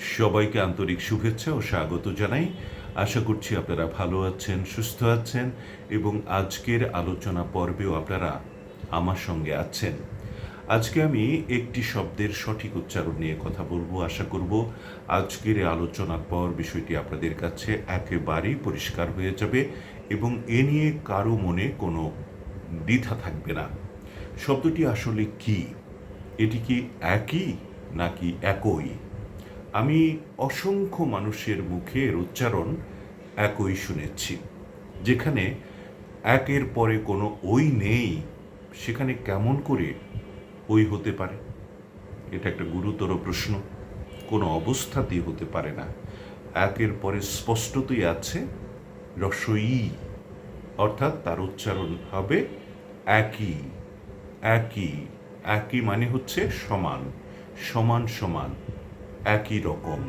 সবাইকে আন্তরিক শুভেচ্ছা ও স্বাগত জানাই। আশা করছি আপনারা ভালো আছেন, সুস্থ আছেন এবং আজকের আলোচনা পর্বেও আপনারা আমার সঙ্গে আছেন। আজকে আমি একটি শব্দের সঠিক উচ্চারণ নিয়ে কথা বলবো। আশা করব আজকের এই আলোচনার পর বিষয়টি আপনাদের কাছে একেবারেই পরিষ্কার হয়ে যাবে এবং এ নিয়ে কারো মনে কোনো দ্বিধা থাকবে না। শব্দটি আসলে কি? এটি কি একই নাকি একই? আমি অসংখ্য মানুষের মুখে এর উচ্চারণ একই শুনেছি। যেখানে একের পরে কোনো ওই নেই, সেখানে কেমন করে ওই হতে পারে? এটা একটা গুরুতর প্রশ্ন। কোনো অবস্থাতেই হতে পারে না। একের পরে স্পষ্টতই আছে রস্বই, অর্থাৎ তার উচ্চারণ হবে একই। একই একই মানে হচ্ছে সমান, সমান সমান, একই রকম,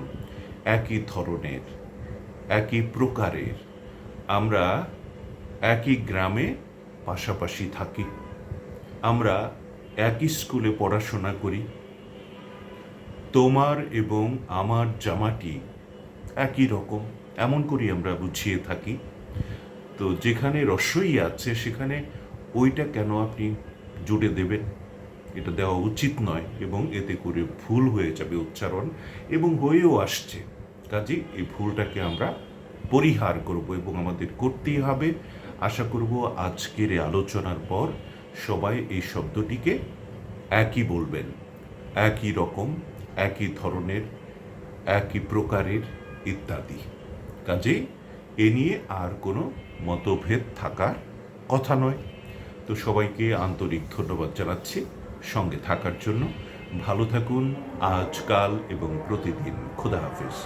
একই ধরনের, একই প্রকারের। আমরা একই গ্রামে পাশাপাশি থাকি, আমরা একই স্কুলে পড়াশোনা করি, তোমার এবং আমার জামাটি একই রকম, এমন করি আমরা বুঝিয়ে থাকি। তো যেখানে রস্বই আছে সেখানে ওইটা কেন আপনি জুড়ে দেবেন? এটা দেওয়া উচিত নয় এবং এতে করে ভুল হয়ে যাবে উচ্চারণ, এবং হয়েও আসছে। কাজেই এই ভুলটাকে আমরা পরিহার করব এবং আমাদের করতেই হবে। আশা করব আজকের এই আলোচনার পর সবাই এই শব্দটিকে একই বলবেন, একই রকম, একই ধরনের, একই প্রকারের ইত্যাদি। কাজেই এ নিয়ে আর কোনো মতভেদ থাকার কথা নয়। তো সবাইকে আন্তরিক ধন্যবাদ জানাচ্ছি সঙ্গে থাকার জন্য। ভালো থাকুন আজকাল এবং প্রতিদিন। খোদা হাফেজ।